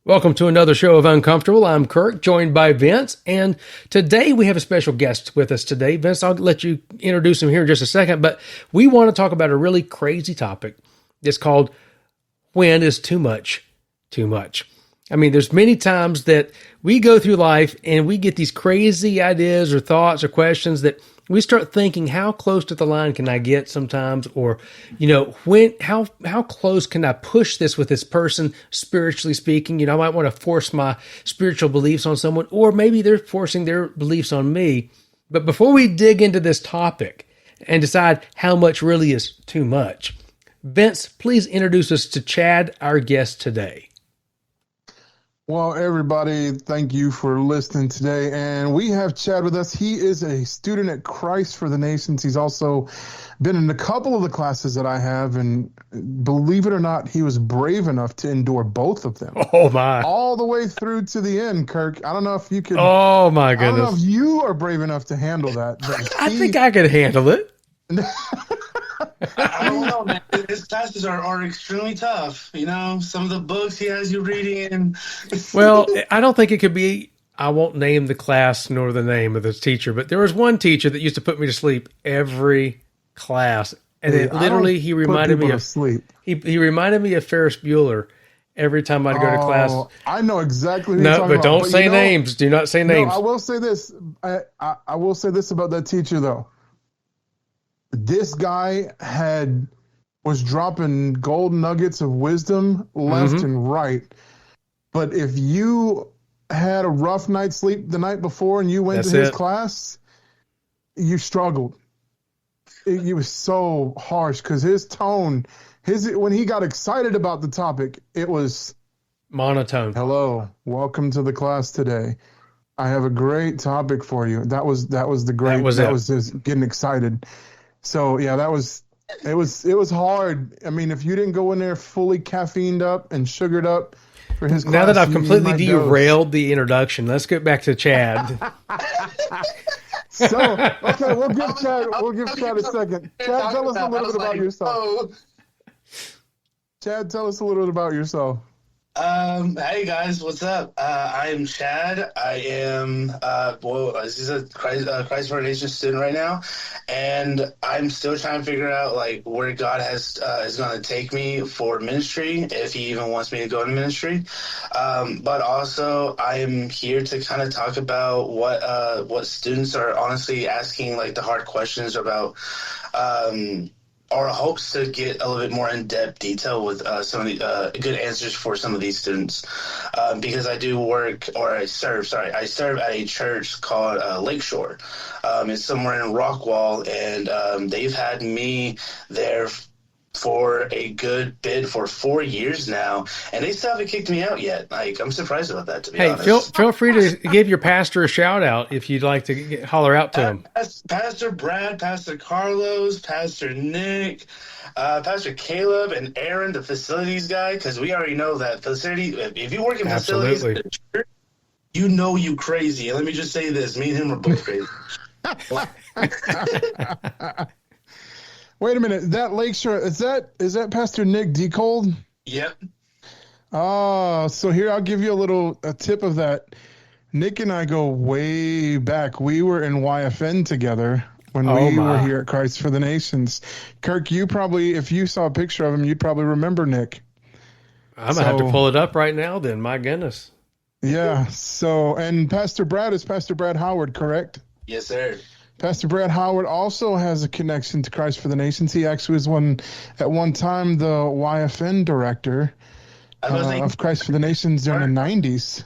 Welcome to another show of Uncomfortable. I'm Kirk, joined by Vince, and today we have a special guest with us today. Vince, I'll let you introduce him here in just a second, but we want to talk about a really crazy topic. It's called When is Too Much Too Much? I mean, there's many times that we go through life and we get these crazy ideas or thoughts or questions that we start thinking, how close to the line can I get sometimes? Or, how close can I push this with this person, spiritually speaking? I might want to force my spiritual beliefs on someone, or maybe they're forcing their beliefs on me. But before we dig into this topic and decide how much really is too much, Vince, please introduce us to Chad, our guest today. Well, everybody, thank you for listening today. And we have Chad with us. He is a student at Christ for the Nations. He's also been in a couple of the classes that I have. And believe it or not, he was brave enough to endure both of them. Oh, my. All the way through to the end, Kirk. I don't know if you could. Oh, my goodness. I don't know if you are brave enough to handle that. I think I could handle it. I don't know, man. His classes are extremely tough. Some of the books he has you reading. And well, I don't think it could be. I won't name the class nor the name of the teacher, but there was one teacher that used to put me to sleep every class, and he reminded me of sleep. He reminded me of Ferris Bueller every time I'd go to class. I know exactly who you're talking about. Don't say names. Do not say names. No, I will say this. I will say this about that teacher, though. This guy was dropping gold nuggets of wisdom left and right. But if you had a rough night's sleep the night before and you went to his class, you struggled. He was so harsh because his tone, when he got excited about the topic, it was monotone. Hello, welcome to the class today. I have a great topic for you. That was just getting excited. So yeah, it was hard. I mean, if you didn't go in there fully caffeined up and sugared up for his class, now that I've completely derailed the introduction, let's get back to Chad. Okay, we'll give Chad a second. Chad, tell us a little bit about yourself. Chad, tell us a little bit about yourself. Hey guys, what's up? I am Chad. I am, this is a Christ for the Nations student right now, and I'm still trying to figure out where God is going to take me for ministry, if He even wants me to go to ministry. But also I am here to kind of talk about what students are honestly asking, the hard questions about. Our hopes to get a little bit more in-depth detail with some of the good answers for some of these students, because I serve at a church called Lakeshore. It's somewhere in Rockwall, and they've had me there for a good bit for 4 years now, and they still haven't kicked me out yet. I'm surprised about that, to be honest. Feel free to give your pastor a shout out if you'd like to holler out to him. Pastor Brad, Pastor Carlos, Pastor Nick, Pastor Caleb, and Aaron, the facilities guy, because we already know that facility. If you work in facilities, you know you crazy. And let me just say this: me and him are both crazy. Wait a minute. That Lakeshore, is that Pastor Nick Decold? Yep. Oh, so here, I'll give you a tip of that. Nick and I go way back. We were in YFN together when we were here at Christ for the Nations. Kirk, you probably, if you saw a picture of him, you'd probably remember Nick. I'm going to have to pull it up right now then. My goodness. Yeah. So, and Pastor Brad is Pastor Brad Howard, correct? Yes, sir. Pastor Brad Howard also has a connection to Christ for the Nations. He actually was at one time the YFN director of Christ for the Nations during the 90s.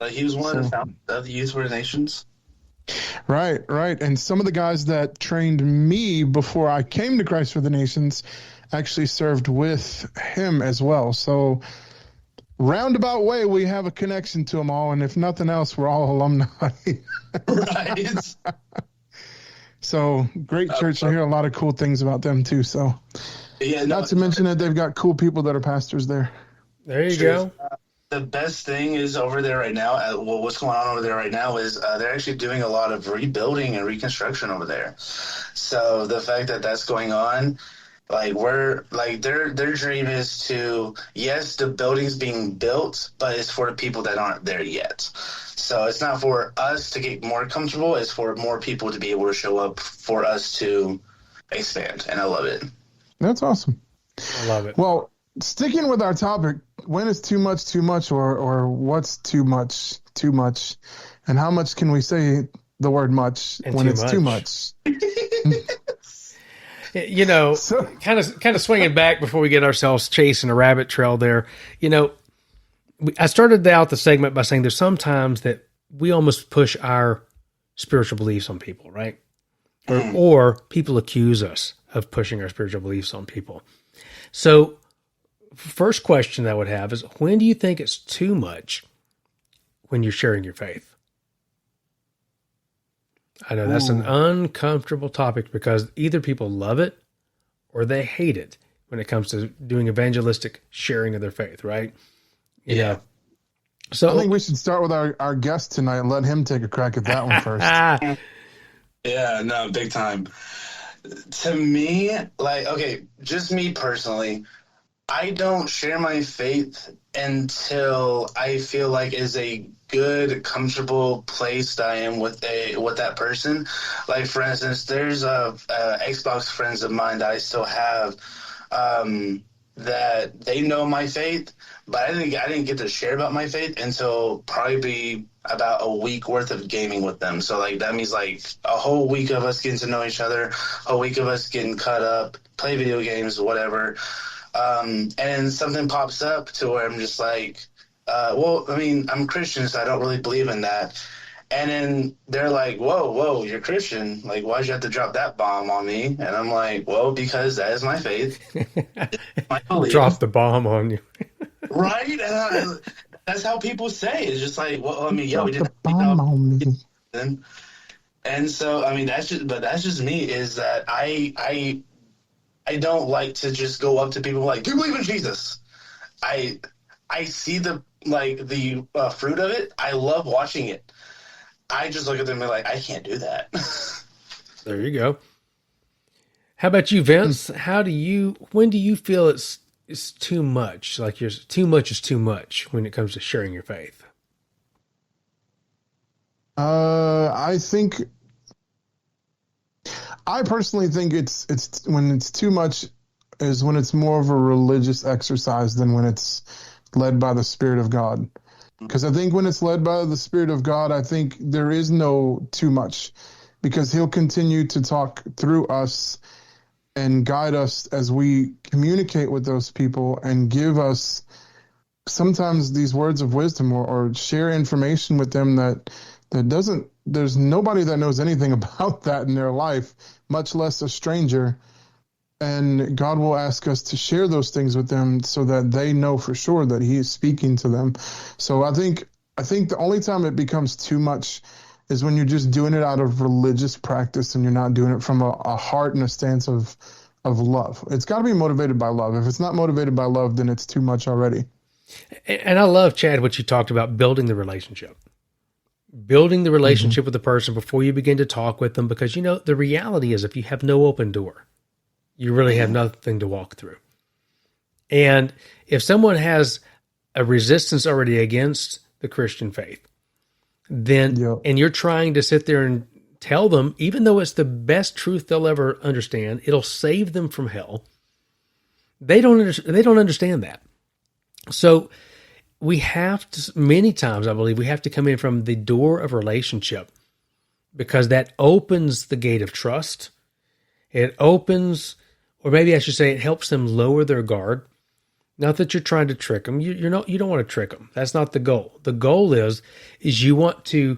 He was one of the founders of the Youth for the Nations. Right. And some of the guys that trained me before I came to Christ for the Nations actually served with him as well. So roundabout way, we have a connection to them all. And if nothing else, we're all alumni. Right. So great church. I hear a lot of cool things about them too. So not to mention that they've got cool people that are pastors there. There you go. The best thing is over there right now, what's going on over there right now is they're actually doing a lot of rebuilding and reconstruction over there. So the fact that that's going on, Like we're like their dream is to, yes, the building's being built, but it's for the people that aren't there yet. So it's not for us to get more comfortable, it's for more people to be able to show up for us to expand. And I love it. That's awesome. I love it. Well, sticking with our topic, when is too much, or what's too much, and how much can we say the word much And when too it's much. too much? You know, So- kind of swinging back before we get ourselves chasing a rabbit trail there. You know, I started out the segment by saying there's sometimes that we almost push our spiritual beliefs on people, right? Or people accuse us of pushing our spiritual beliefs on people. So, first question I would have is, when do you think it's too much when you're sharing your faith? I know that's an uncomfortable topic because either people love it or they hate it when it comes to doing evangelistic sharing of their faith, right? You know. So I think we should start with our guest tonight and let him take a crack at that one first. Yeah, no, big time. To me, like, okay, just me personally, I don't share my faith until I feel like is a good, comfortable place that I am with that person. Like, for instance, there's Xbox friends of mine that I still have that they know my faith, but I didn't get to share about my faith until probably about a week worth of gaming with them. So like that means like a whole week of us getting to know each other, a week of us getting cut up, play video games, whatever. And then something pops up to where I'm just like, well, I mean, I'm Christian, so I don't really believe in that. And then they're like, whoa, you're Christian. Like, why'd you have to drop that bomb on me? And I'm like, well, because that is my faith. My belief. Drop the bomb on you. Right? That's how people say. It's just like, well, I mean, yeah, we Drop didn't the bomb on me. And so, I mean, that's just me. Is that I don't like to just go up to people like, do you believe in Jesus? I see the fruit of it. I love watching it. I just look at them and be like, I can't do that. There you go. How about you, Vince? When do you feel it's too much? Like too much is too much when it comes to sharing your faith? I personally think it's when it's too much is when it's more of a religious exercise than when it's led by the Spirit of God. Because I think when it's led by the Spirit of God, I think there is no too much, because He'll continue to talk through us and guide us as we communicate with those people and give us sometimes these words of wisdom or share information with them that there's nobody that knows anything about that in their life, much less a stranger. And God will ask us to share those things with them so that they know for sure that He is speaking to them. So I think the only time it becomes too much is when you're just doing it out of religious practice and you're not doing it from a heart and a stance of love. It's got to be motivated by love. If it's not motivated by love, then it's too much already. And I love, Chad, what you talked about, building the relationship. Building the relationship with the person before you begin to talk with them, because, the reality is if you have no open door, you really have nothing to walk through. And if someone has a resistance already against the Christian faith, then, and you're trying to sit there and tell them, even though it's the best truth they'll ever understand, it'll save them from hell. They don't understand that. So we have to, many times, I believe, we have to come in from the door of relationship, because that opens the gate of trust. It opens, or maybe I should say, it helps them lower their guard. Not that you're trying to trick them. You don't want to trick them. That's not the goal. The goal is you want to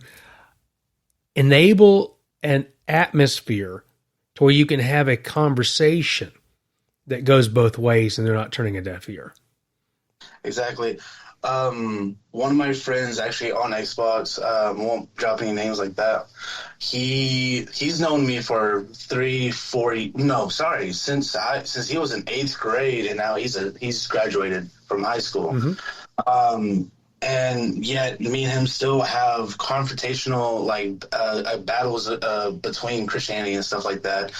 enable an atmosphere to where you can have a conversation that goes both ways and they're not turning a deaf ear. Exactly. One of my friends actually on Xbox, won't drop any names like that. He's known me for since he was in 8th grade, and now he's graduated from high school. And and yet me and him still have confrontational battles between Christianity and stuff like that.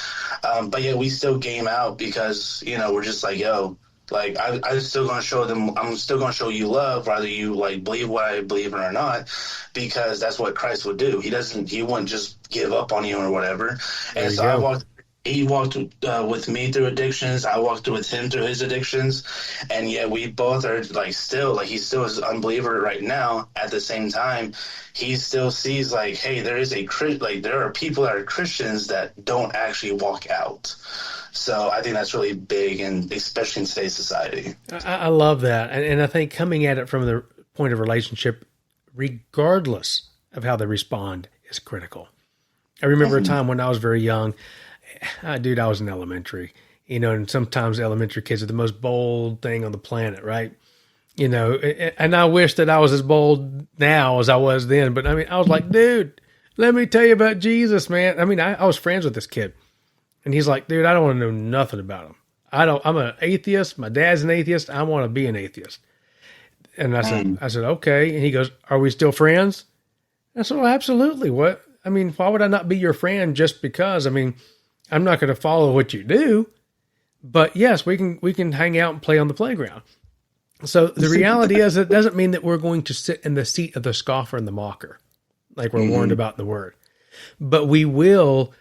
But yet we still game out because we're just like, yo, like I'm still gonna show them. I'm still gonna show you love, whether you like believe what I believe in or not, because that's what Christ would do. He doesn't. He wouldn't just give up on you or whatever. There And you so go. He walked with me through addictions. I walked with him through his addictions, and yet we both are like still like he still is an unbeliever right now. At the same time, he still sees like, hey, there is there are people that are Christians that don't actually walk out. So I think that's really big, and especially in today's society. I love that. And I think coming at it from the point of relationship, regardless of how they respond, is critical. I remember a time when I was very young. Dude, I was in elementary, and sometimes elementary kids are the most bold thing on the planet, right? And I wish that I was as bold now as I was then. But I mean, I was like, dude, let me tell you about Jesus, man. I mean, I was friends with this kid. And he's like, dude, I don't want to know nothing about him. I'm an atheist. My dad's an atheist. I want to be an atheist. And I said, okay. And he goes, are we still friends? I said, well, absolutely. What? I mean, why would I not be your friend just because? I mean, I'm not going to follow what you do, but yes, we can hang out and play on the playground. So the reality is, it doesn't mean that we're going to sit in the seat of the scoffer and the mocker, like we're warned about in the word, but we will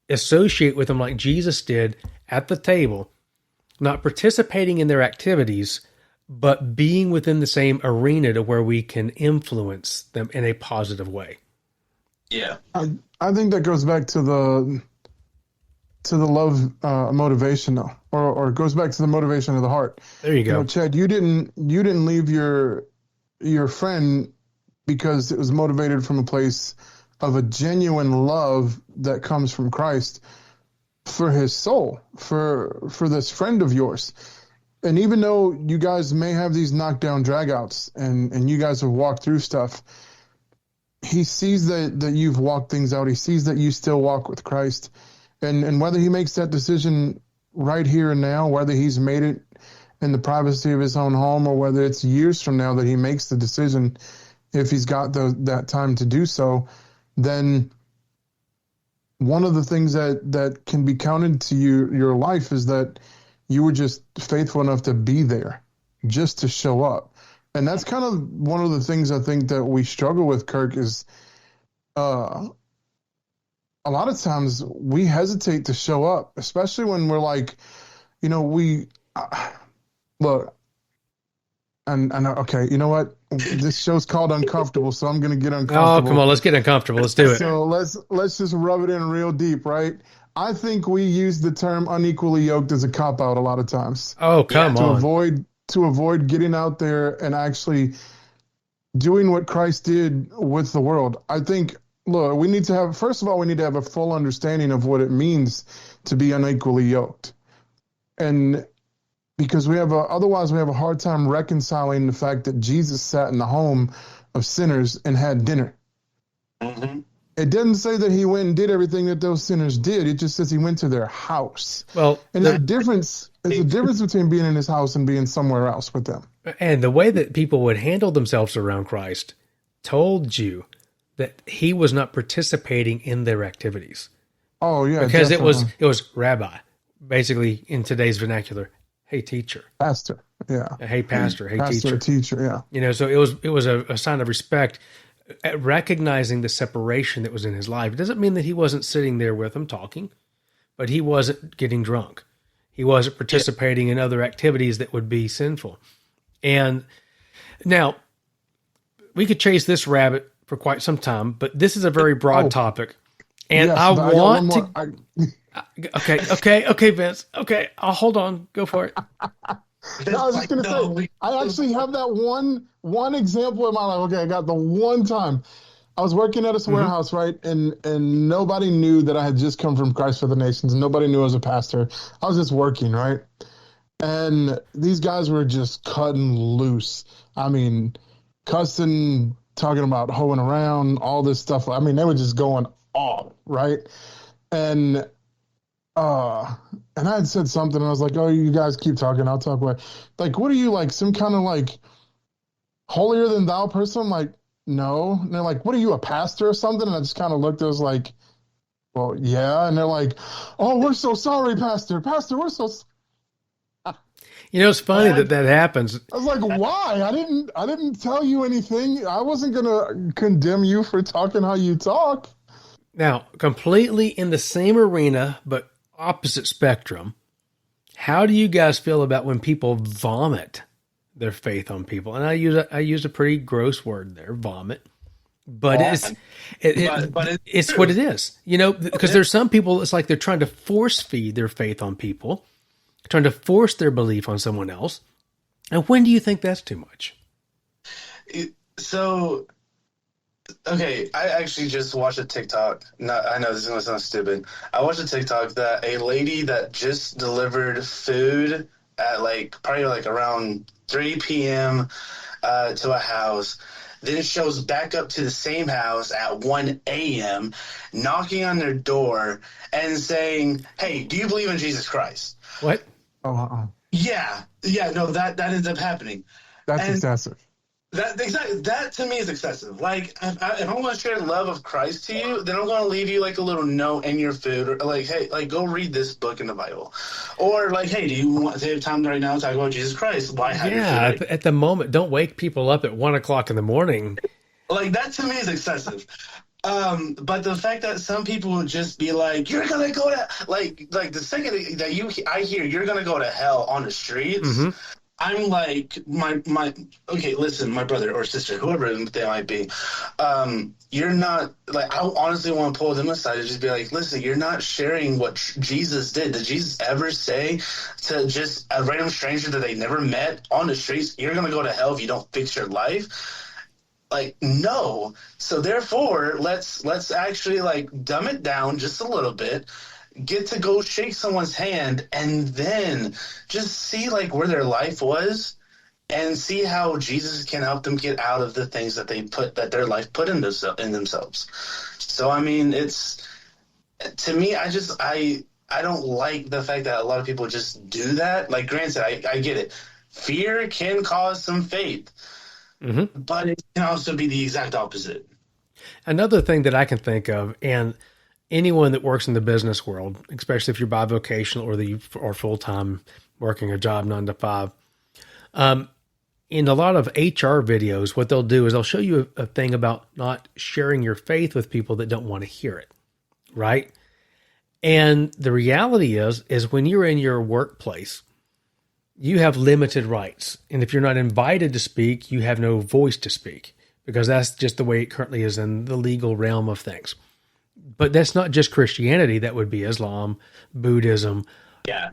associate with them like Jesus did at the table, not participating in their activities, but being within the same arena to where we can influence them in a positive way. Yeah. I think that goes back to the love motivation though, or it goes back to the motivation of the heart. There you go. Chad, you didn't leave your friend because it was motivated from a place of a genuine love that comes from Christ for his soul, for this friend of yours. And even though you guys may have these knockdown dragouts and you guys have walked through stuff, he sees that you've walked things out. He sees that you still walk with Christ. And whether he makes that decision right here and now, whether he's made it in the privacy of his own home, or whether it's years from now that he makes the decision, if he's got that time to do so, then one of the things that can be counted to your life is that you were just faithful enough to be there, just to show up. And that's kind of one of the things I think that we struggle with, Kirk, is a lot of times we hesitate to show up, especially when we're like, look, and okay, you know what? This show's called Uncomfortable, so I'm going to get uncomfortable. Oh, come on, let's get uncomfortable. Let's do it. So let's just rub it in real deep, right? I think we use the term unequally yoked as a cop-out a lot of times. Oh, come on. To avoid getting out there and actually doing what Christ did with the world. I think, look, first of all, we need to have a full understanding of what it means to be unequally yoked. And because otherwise we have a hard time reconciling the fact that Jesus sat in the home of sinners and had dinner. Mm-hmm. It doesn't say that he went and did everything that those sinners did. It just says he went to their house. Well, and there's a difference between being in his house and being somewhere else with them. And the way that people would handle themselves around Christ told you that he was not participating in their activities. Oh yeah, because definitely. it was rabbi, basically in today's vernacular. Hey, teacher. Pastor. Yeah. Hey, pastor. Hey, pastor, teacher. Yeah. So it was a sign of respect, at recognizing the separation that was in his life. It doesn't mean that he wasn't sitting there with them talking, but he wasn't getting drunk. He wasn't participating in other activities that would be sinful. And now we could chase this rabbit for quite some time, but this is a very broad topic. And yes, I want to. Okay, Vince. Okay, I'll hold on. Go for it. No, I was just going to say, I actually have that one example in my life. Okay, I got the one time. I was working at a warehouse, right? And nobody knew that I had just come from Christ for the Nations. Nobody knew I was a pastor. I was just working, right? And these guys were just cutting loose. I mean, cussing, talking about hoeing around, all this stuff. I mean, they were just going off, right? And I had said something, and I was like, "Oh, you guys keep talking. I'll talk away." Like, what are you, like, some kind of like holier than thou person? I'm like, no. And they're like, what are you, a pastor or something? And I just kind of looked, I was like, well, yeah. And they're like, oh, we're so sorry, Pastor. Pastor, we're so You know, it's funny that happens. I was like, why? I didn't tell you anything. I wasn't gonna condemn you for talking how you talk. Now, completely in the same arena, but opposite spectrum, how do you guys feel about when people vomit their faith on people? And I use a pretty gross word there, vomit. But it's what it is, you know, because there's some people, it's like they're trying to force feed their faith on people, trying to force their belief on someone else. And when do you think that's too much? So, okay, I actually just watched a TikTok. I know this is going to sound stupid. I watched a TikTok that a lady that just delivered food at probably around 3 p.m. To a house, then shows back up to the same house at 1 a.m., knocking on their door and saying, hey, do you believe in Jesus Christ? What? Oh, Yeah, no, that ends up happening. that's excessive. That to me is excessive. Like, if I'm going to share the love of Christ to you, then I'm going to leave you like a little note in your food, or like, hey, like go read this book in the Bible, or like, hey, do you want to have time right now to talk about Jesus Christ? Why have your food? At the moment, don't wake people up at 1 o'clock in the morning. Like, that to me is excessive. But the fact that some people would just be like, you're gonna go to like the second that I hear you're gonna go to hell on the streets. Mm-hmm. I'm like, okay, listen, my brother or sister, whoever they might be, you're not, like, I honestly want to pull them aside and just be like, listen, you're not sharing what Jesus did. Did Jesus ever say to just a random stranger that they never met on the streets, you're going to go to hell if you don't fix your life? Like, no. So therefore, let's actually, like, dumb it down just a little bit, get to go shake someone's hand, and then just see like where their life was and see how Jesus can help them get out of the things that their life put in themselves. So I mean, it's, to me, I don't like the fact that a lot of people just do that. Like, granted, I get it. Fear can cause some faith, mm-hmm. but it can also be the exact opposite. Another thing that I can think of, and anyone that works in the business world, especially if you're bivocational or you are full-time working a job 9 to 5, in a lot of HR videos, what they'll do is they'll show you a thing about not sharing your faith with people that don't want to hear it, right? And the reality is when you're in your workplace, you have limited rights. And if you're not invited to speak, you have no voice to speak, because that's just the way it currently is in the legal realm of things. But that's not just Christianity. That would be Islam, Buddhism,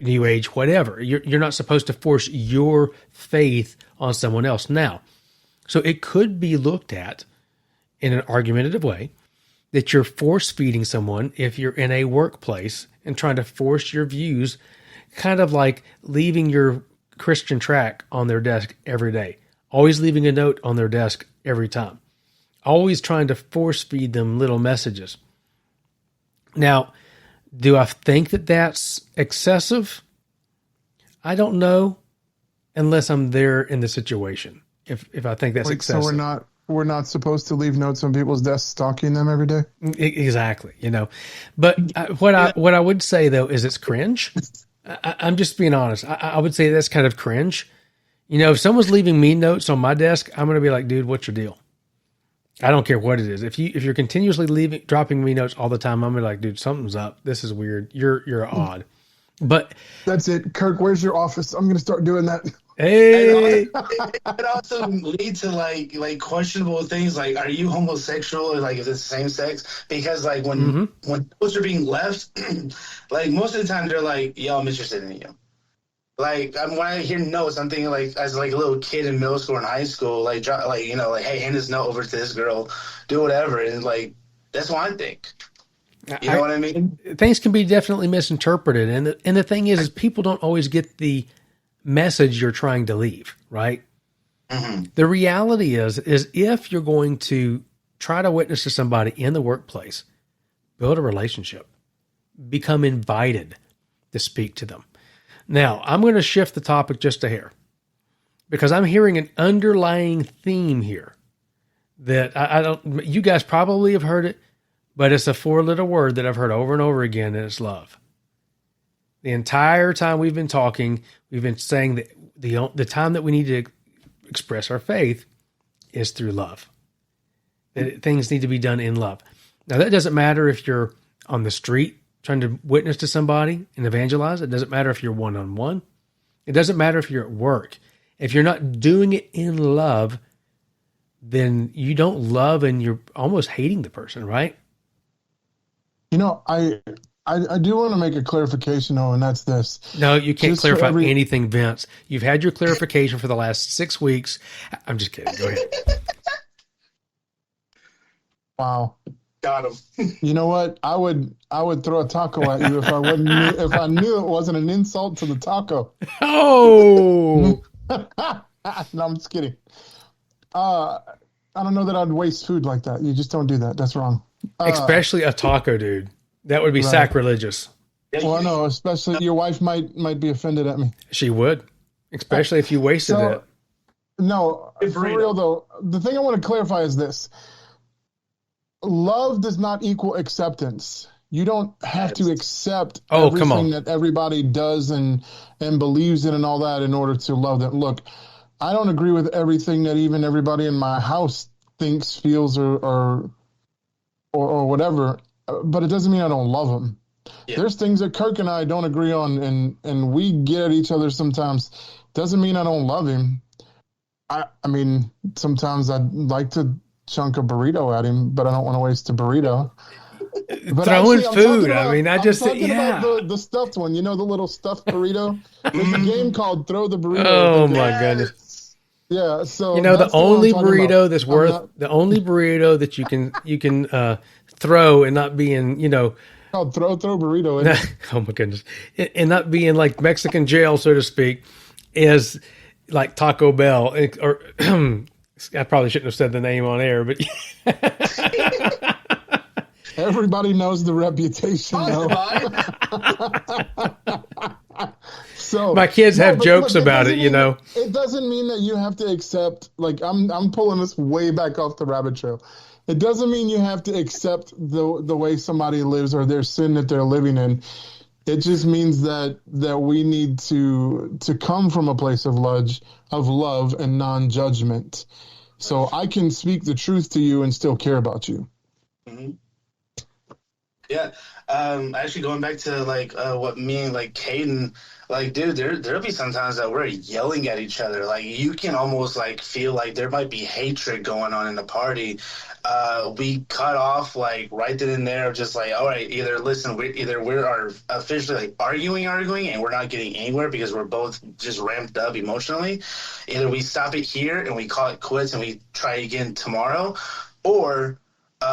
New Age, whatever. You're not supposed to force your faith on someone else. Now, so it could be looked at in an argumentative way that you're force feeding someone if you're in a workplace and trying to force your views, kind of like leaving your Christian tract on their desk every day, always leaving a note on their desk every time, always trying to force feed them little messages. Now, do I think that that's excessive? I don't know, unless I'm there in the situation. If I think that's excessive. So we're not supposed to leave notes on people's desks, stalking them every day. Exactly, you know. But what I would say though is it's cringe. I'm just being honest. I would say that's kind of cringe. You know, if someone's leaving me notes on my desk, I'm going to be like, dude, what's your deal? I don't care what it is. If you're continuously dropping me notes all the time, I'm gonna be like, dude, something's up. This is weird. You're odd. But that's it, Kirk. Where's your office? I'm gonna start doing that. Hey, it could also lead to like questionable things, like, are you homosexual, or like if it's the same sex? Because like when those are being left, like most of the time they're like, yo, I'm interested in you. Like, when I hear notes, I'm thinking like, as like a little kid in middle school and high school, like you know, like, hey, hand this note over to this girl, do whatever, and like that's what I think. You know what I mean? Things can be definitely misinterpreted, and the thing is people don't always get the message you're trying to leave, right? Mm-hmm. The reality is if you're going to try to witness to somebody in the workplace, build a relationship, become invited to speak to them. Now, I'm going to shift the topic just a hair. because I'm hearing an underlying theme here that I don't, you guys probably have heard it, but it's a 4-letter word that I've heard over and over again, and it's love. The entire time we've been talking, we've been saying that the time that we need to express our faith is through love. That things need to be done in love. Now, that doesn't matter if you're on the street trying to witness to somebody and evangelize. It doesn't matter if you're one-on-one. It doesn't matter if you're at work. If you're not doing it in love, then you don't love and you're almost hating the person, right? You know, I do want to make a clarification, though, and that's this. No, you can't Just clarify anything, Vince. You've had your clarification for the last 6 weeks. I'm just kidding. Go ahead. Wow. Got him. You know what? I would throw a taco at you if I knew it wasn't an insult to the taco. Oh. No, I'm just kidding. I don't know that I'd waste food like that. You just don't do that. That's wrong. Especially a taco, dude. That would be Right. sacrilegious. Well, no, especially your wife might be offended at me. She would, especially if you wasted that. No, for Burrito. real though, the thing I want to clarify is this. Love does not equal acceptance. You don't have to accept Oh, come everything on. that everybody does and believes in and all that in order to love them. Look, I don't agree with everything that even everybody in my house thinks, feels, or whatever, but it doesn't mean I don't love them. Yeah. There's things that Kirk and I don't agree on, and we get at each other sometimes. Doesn't mean I don't love him. I mean, sometimes I'd like to chunk a burrito at him, but I don't want to waste a burrito. But Throwing actually, I'm food. talking about- I mean, I I'm just, talking yeah. about the stuffed one. You know, the little stuffed burrito? There's a game called Throw the Burrito. Oh my goodness. Yeah, so You know, the that's one I'm only talking burrito about. that's I'm worth, not- the only burrito that you can throw and not being, called Throw Burrito. isn't it? oh my goodness, and not being like Mexican jail, so to speak, is like Taco Bell. Or I probably shouldn't have said the name on air, but Everybody knows the reputation. though. So my kids have but jokes look, about doesn't it, mean It doesn't mean that you have to accept. Like I'm pulling this way back off the rabbit trail. It doesn't mean you have to accept the way somebody lives or their sin that they're living in. It just means that we need to come from a place of love and non-judgment. So I can speak the truth to you and still care about you. Mm-hmm. Yeah. Actually, going back to like what me and like Caden, like, dude, there'll be sometimes that we're yelling at each other. Like, you can almost like feel like there might be hatred going on in the party. We cut off like right then and there, just like, all right, either listen, we are officially like arguing, and we're not getting anywhere because we're both just ramped up emotionally. Either we stop it here and we call it quits and we try again tomorrow, or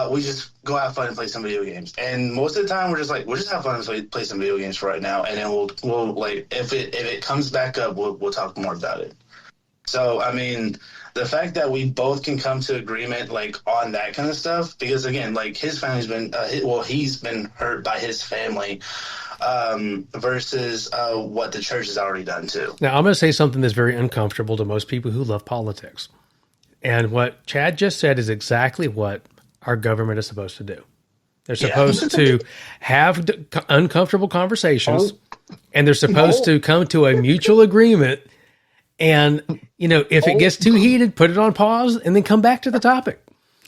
we just go have fun and play some video games. And most of the time, we're just have fun and play some video games for right now. And then we'll like if it comes back up, we'll talk more about it. So I mean, the fact that we both can come to agreement like on that kind of stuff, because again, like his family's been he's been hurt by his family versus what the church has already done too. Now, I'm going to say something that's very uncomfortable to most people who love politics. And what Chad just said is exactly what our government is supposed to do. They're supposed to have uncomfortable conversations, and they're supposed to come to a mutual agreement. And, if it gets too heated, put it on pause and then come back to the topic.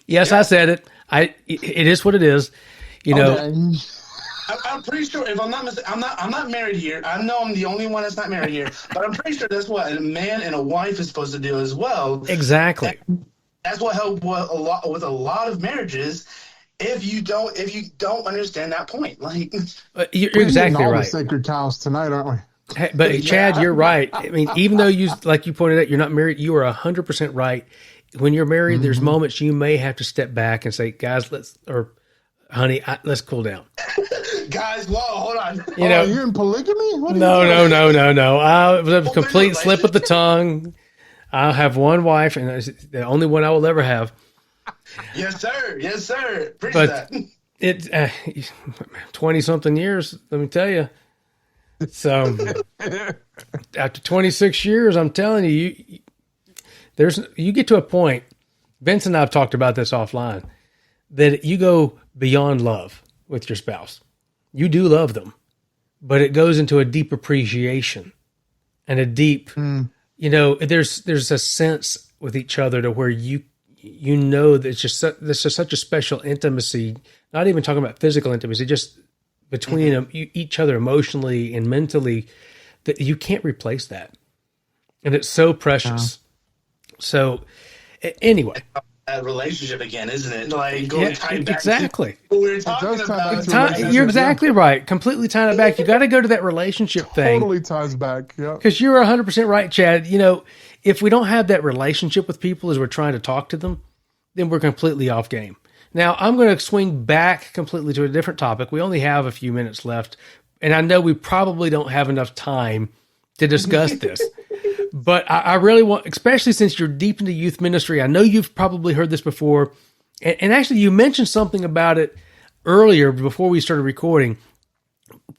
Yes, I said it. It is what it is. Okay. I'm pretty sure, if I'm not mistaken, I'm not married here. I know I'm the only one that's not married here, but I'm pretty sure that's what a man and a wife is supposed to do as well. Exactly. That's what helped with a lot of marriages. If you don't understand that point, like You're We're exactly getting all the right. sacred cows tonight, aren't we? Hey, but Chad, you're right. I mean, even though like you pointed out, you're not married, you are 100% right. When you're married, there's moments you may have to step back and say, guys, honey, let's cool down. guys, whoa, hold on. Are you in polygamy? What are No. you doing? It was a complete slip of the tongue. I'll have one wife, and it's the only one I will ever have. Yes, sir. Preach But that. it 20-something years, let me tell you. So after 26 years, I'm telling you, You get to a point, Vince and I have talked about this offline, that you go beyond love with your spouse. You do love them, but it goes into a deep appreciation and a deep, there's a sense with each other to where that it's just there's just such a special intimacy, not even talking about physical intimacy, just between each other emotionally and mentally, that you can't replace that. And it's so precious. So anyway, that relationship again, isn't it? Like going back exactly. To what we were talking about. You're exactly right. Completely tying it back. You got to go to that relationship thing. Totally ties back. Yeah. Because you're 100% right, Chad. If we don't have that relationship with people as we're trying to talk to them, then we're completely off game. Now, I'm going to swing back completely to a different topic. We only have a few minutes left, and I know we probably don't have enough time to discuss this. But I really want, especially since you're deep into youth ministry, I know you've probably heard this before. And actually, you mentioned something about it earlier before we started recording.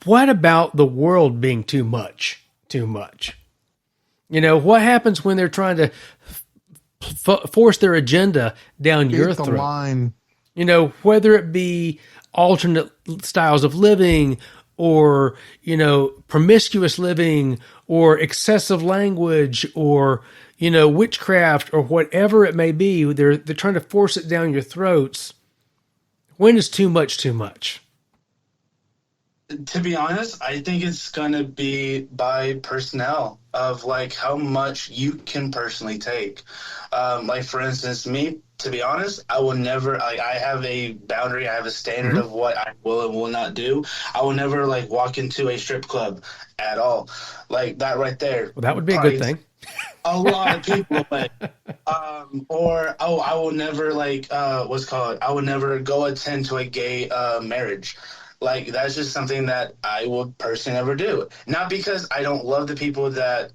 What about the world being too much? Too much. What happens when they're trying to force their agenda down your throat? Line. Whether it be alternate styles of living, or, promiscuous living, or excessive language, or, witchcraft, or whatever it may be. They're trying to force it down your throats. When is too much too much? To be honest, I think it's going to be by personnel of like how much you can personally take. Like for instance, me, to be honest, I will never, I have a boundary. I have a standard of what I will and will not do. I will never like walk into a strip club at all. Like that right there. Well, that would be a good thing. A lot of people like, I will never I will never go attend to a gay marriage. Like, that's just something that I would personally never do. Not because I don't love the people that,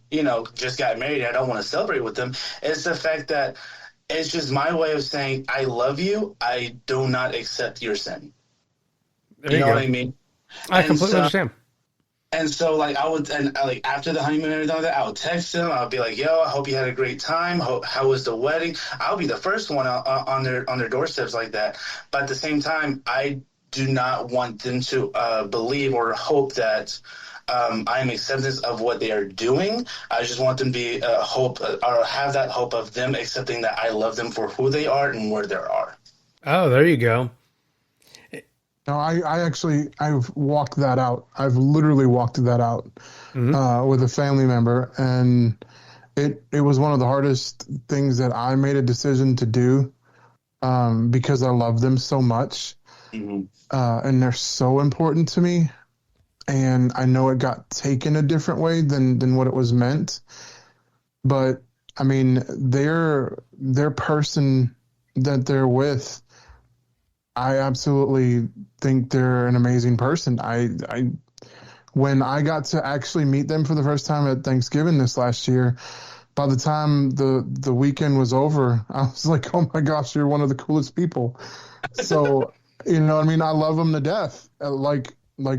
just got married. I don't want to celebrate with them. It's the fact that it's just my way of saying, I love you. I do not accept your sin. You know what I mean? I completely understand. And so, like, after the honeymoon and everything like that, I would text them. I would be like, yo, I hope you had a great time. How was the wedding? I'll be the first one on their doorsteps like that. But at the same time, I do not want them to believe or hope that I am acceptance of what they are doing. I just want them to be hope or have that hope of them accepting that I love them for who they are and where they are. Oh, there you go. No, I've walked that out. I've literally walked that out with a family member, and it was one of the hardest things that I made a decision to do because I love them so much. Mm-hmm. And they're so important to me, and I know it got taken a different way than what it was meant. But I mean, their person that they're with, I absolutely think they're an amazing person. I when I got to actually meet them for the first time at Thanksgiving this last year, by the time the weekend was over, I was like, oh my gosh, you're one of the coolest people. So, you know what I mean? I love them to death, like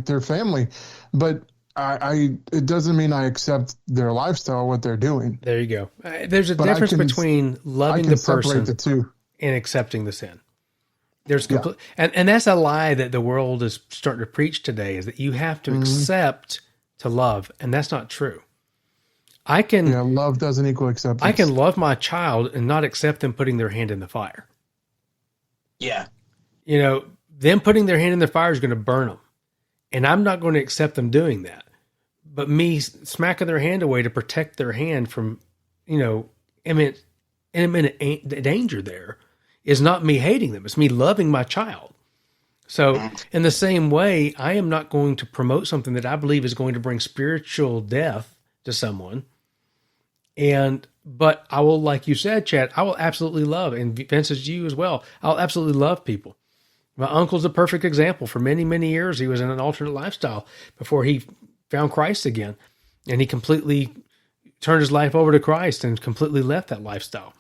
their family. But it doesn't mean I accept their lifestyle, what they're doing. There you go. There's a difference between loving the person the two and accepting the sin. There's and that's a lie that the world is starting to preach today, is that you have to accept to love, and that's not true. Love doesn't equal acceptance. I can love my child and not accept them putting their hand in the fire. Yeah. Them putting their hand in the fire is going to burn them, and I'm not going to accept them doing that. But me smacking their hand away to protect their hand from, imminent danger there is not me hating them. It's me loving my child. So in the same way, I am not going to promote something that I believe is going to bring spiritual death to someone. But I will, like you said, Chad, I will absolutely love, and Vince, is you as well, I'll absolutely love people. My uncle's a perfect example. For many, many years, he was in an alternate lifestyle before he found Christ again. And he completely turned his life over to Christ and completely left that lifestyle.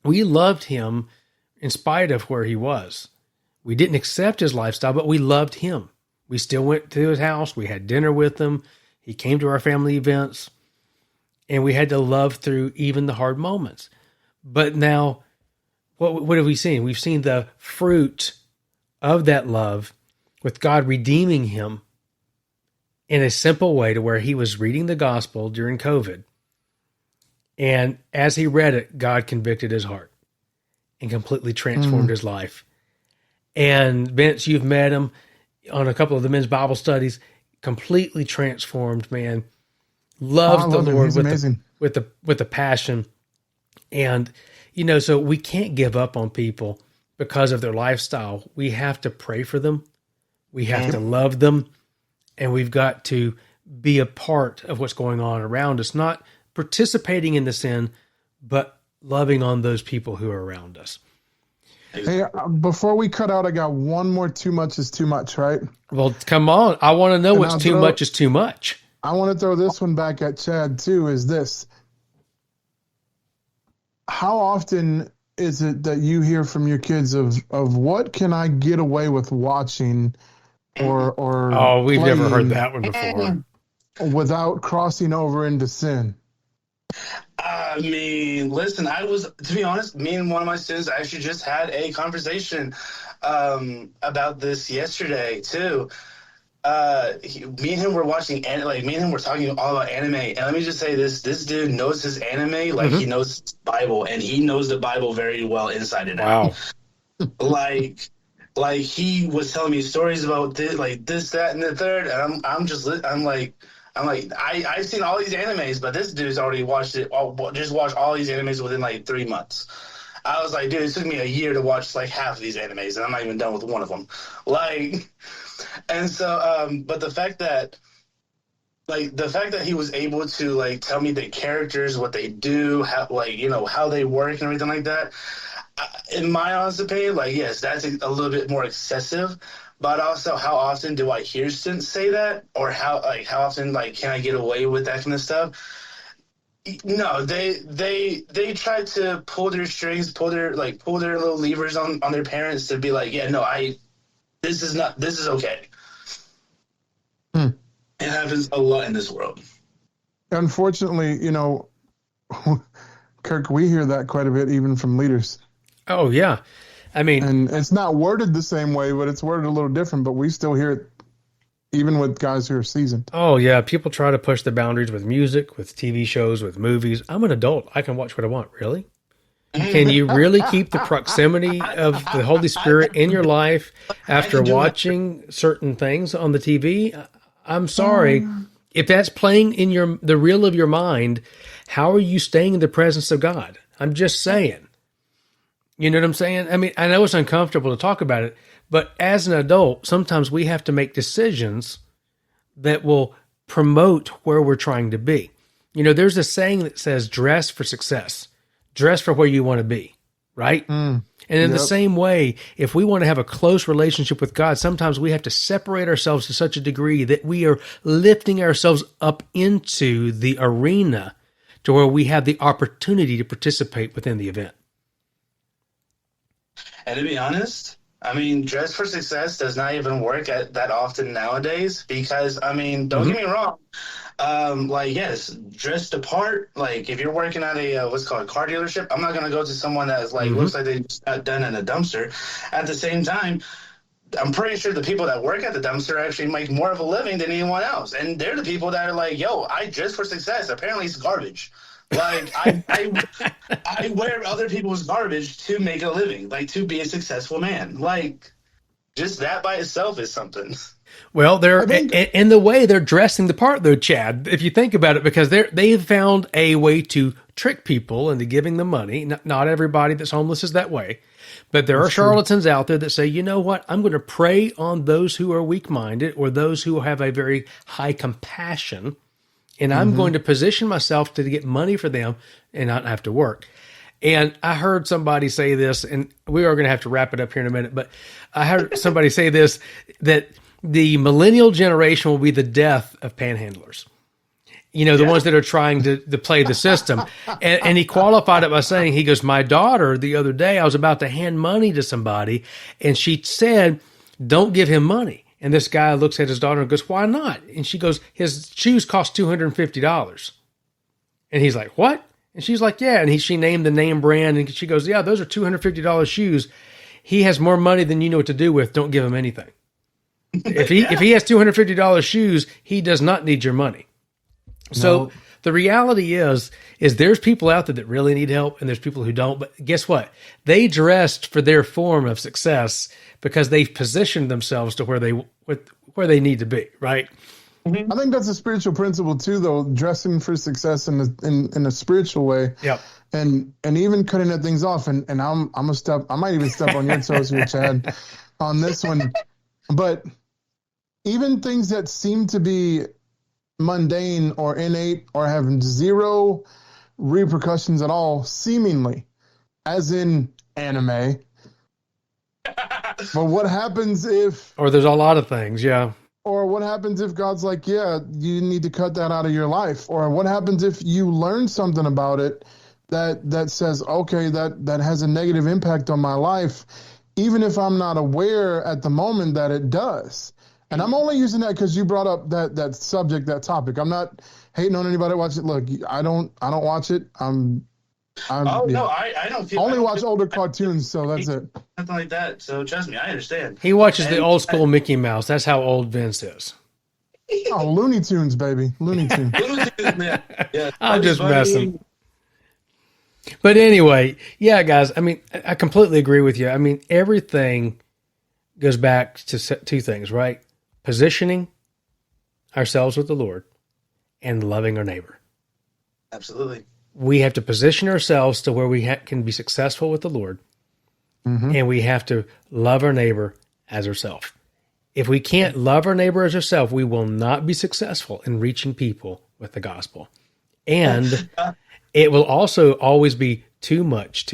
We loved him in spite of where he was. We didn't accept his lifestyle, but we loved him. We still went to his house. We had dinner with him. He came to our family events. and we had to love through even the hard moments. But now, what have we seen? We've seen the fruit of that love with God redeeming him in a simple way to where he was reading the gospel during COVID. And as he read it, God convicted his heart and completely transformed his life. And Vince, you've met him on a couple of the men's Bible studies, completely transformed man, loves the Lord with the passion. And, so we can't give up on people because of their lifestyle. We have to pray for them. We have to love them. And we've got to be a part of what's going on around us, not participating in the sin, but loving on those people who are around us. Hey, before we cut out, I got one more too much is too much, right? Well, come on. I want to know what's too much is too much. I want to throw this one back at Chad, too, is this. How often is it that you hear from your kids of what can I get away with watching or Oh, we've never heard that one before. Without crossing over into sin? I mean, listen, to be honest, me and one of my students actually just had a conversation about this yesterday, too. Me and him were watching, me and him were talking all about anime. And let me just say this dude knows his anime like he knows his Bible, and he knows the Bible very well inside and out. Like he was telling me stories about this, that, and the third, and I've seen all these animes, but this dude's already watched all these animes within like 3 months. I was like, dude, it took me a year to watch like half of these animes, and I'm not even done with one of them. And so, but the fact that he was able to tell me the characters, what they do, how they work and everything like that. In my honest opinion, yes, that's a little bit more excessive. But also, how often do I hear students say that, or how often can I get away with that kind of stuff? No, they try to pull their strings, pull their little levers on their parents to be like, yeah, no, this is okay. It happens a lot in this world. Unfortunately, Kirk, we hear that quite a bit, even from leaders. Oh yeah. I mean, and it's not worded the same way, but it's worded a little different, but we still hear it even with guys who are seasoned. Oh yeah. People try to push the boundaries with music, with TV shows, with movies. I'm an adult. I can watch what I want. Really? Can you really keep the proximity of the Holy Spirit in your life after watching certain things on the TV? I'm sorry. If that's playing in the reel of your mind, how are you staying in the presence of God? I'm just saying. You know what I'm saying? I mean, I know it's uncomfortable to talk about it, but as an adult, sometimes we have to make decisions that will promote where we're trying to be. There's a saying that says, dress for success, dress for where you want to be, right? And in the same way, if we want to have a close relationship with God, sometimes we have to separate ourselves to such a degree that we are lifting ourselves up into the arena to where we have the opportunity to participate within the event. And to be honest, I mean, dress for success does not even work that often nowadays because, I mean, don't get me wrong. Yes, dress the part. If you're working at a what's called a car dealership, I'm not going to go to someone that is looks like they just got done in a dumpster. At the same time, I'm pretty sure the people that work at the dumpster actually make more of a living than anyone else. And they're the people that are like, yo, I dress for success. Apparently it's garbage. I wear other people's garbage to make a living, to be a successful man. Just that by itself is something. Well, in the way they're dressing the part, though, Chad, if you think about it, because they've found a way to trick people into giving them money. Not everybody that's homeless is that way, but there are charlatans out there that say, you know what, I'm going to prey on those who are weak-minded or those who have a very high compassion, and I'm going to position myself to get money for them and not have to work. And I heard somebody say this, and we are going to have to wrap it up here in a minute, but I heard somebody say this, that the millennial generation will be the death of panhandlers. The ones that are trying to play the system. And he qualified it by saying, he goes, my daughter, the other day, I was about to hand money to somebody, and she said, don't give him money. And this guy looks at his daughter and goes, why not? And she goes, his shoes cost $250. And he's like, what? And she's like, yeah. And she named the name brand, and she goes, yeah, those are $250 shoes. He has more money than you know what to do with. Don't give him anything. If he has $250 shoes, he does not need your money. So the reality is there's people out there that really need help, and there's people who don't. But guess what? They dressed for their form of success because they've positioned themselves to where they need to be, right? I think that's a spiritual principle too, though. Dressing for success in a spiritual way. Yep. And even cutting that things off. And I'm a step. I might even step on your toes here, Chad, on this one. But even things that seem to be mundane or innate or having zero repercussions at all, seemingly, as in anime. But what happens if... Or there's a lot of things, yeah. Or what happens if God's like, yeah, you need to cut that out of your life? Or what happens if you learn something about it that says, okay, that has a negative impact on my life, even if I'm not aware at the moment that it does? And I'm only using that because you brought up that subject, that topic. I'm not hating on anybody that watches it. Look, I don't watch it. I don't feel, only watch older cartoons, so that's it. Nothing like that. So trust me, I understand. He watches the old school Mickey Mouse. That's how old Vince is. Oh, Looney Tunes, baby, Looney Tunes. Yeah, I'm just messing. But anyway, yeah, guys. I mean, I completely agree with you. I mean, everything goes back to two things, right? Positioning ourselves with the Lord and loving our neighbor. Absolutely. We have to position ourselves to where we can be successful with the Lord, and we have to love our neighbor as ourselves. If we can't love our neighbor as ourselves, we will not be successful in reaching people with the gospel. And it will also always be too much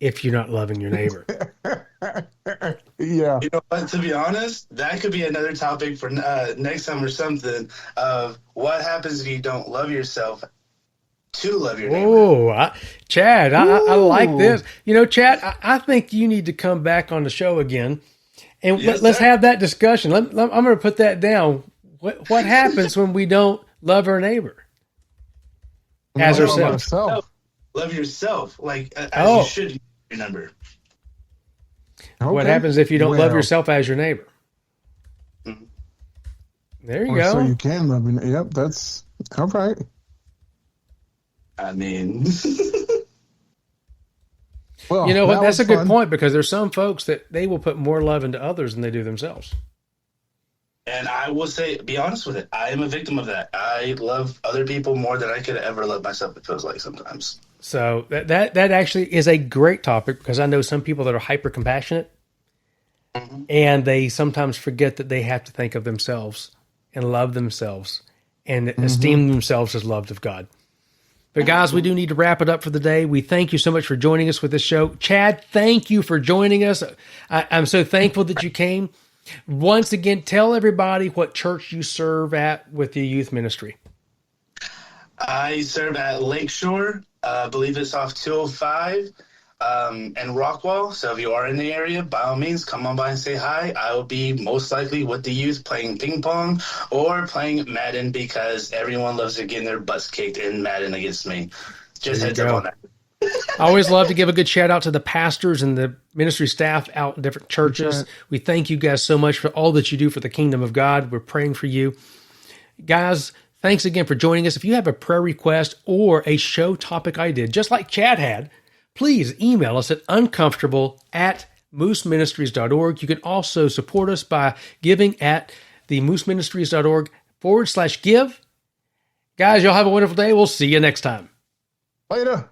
if you're not loving your neighbor. Yeah. You know what? To be honest, that could be another topic for next time or something, of what happens if you don't love yourself to love your neighbor. Oh, Chad, I like this. You know, Chad, I think you need to come back on the show again, and let's have that discussion. I'm going to put that down. What happens when we don't love our neighbor as ourselves? Love yourself, like as you should remember. Okay. What happens if you don't love yourself as your neighbor? Mm-hmm. There you go. So you can love me. Yep, that's all right. I mean, well, you know what? That's a good point, because there's some folks that they will put more love into others than they do themselves. And I will say, be honest with it, I am a victim of that. I love other people more than I could ever love myself, it feels like sometimes. So that actually is a great topic, because I know some people that are hyper compassionate, and they sometimes forget that they have to think of themselves and love themselves and esteem themselves as loved of God. But guys, we do need to wrap it up for the day. We thank you so much for joining us with this show. Chad, thank you for joining us. I'm so thankful that you came. Once again, tell everybody what church you serve at with the youth ministry. I serve at Lakeshore. I believe it's off 205 and Rockwall. So if you are in the area, by all means, come on by and say hi. I will be most likely with the youth playing ping pong or playing Madden, because everyone loves to get their butts kicked in Madden against me. Just heads up on that. I always love to give a good shout out to the pastors and the ministry staff out in different churches. Right. We thank you guys so much for all that you do for the kingdom of God. We're praying for you. Guys, thanks again for joining us. If you have a prayer request or a show topic idea, just like Chad had, please email us at uncomfortable@mooseministries.org. You can also support us by giving at the mooseministries.org/give. Guys, y'all have a wonderful day. We'll see you next time. Later.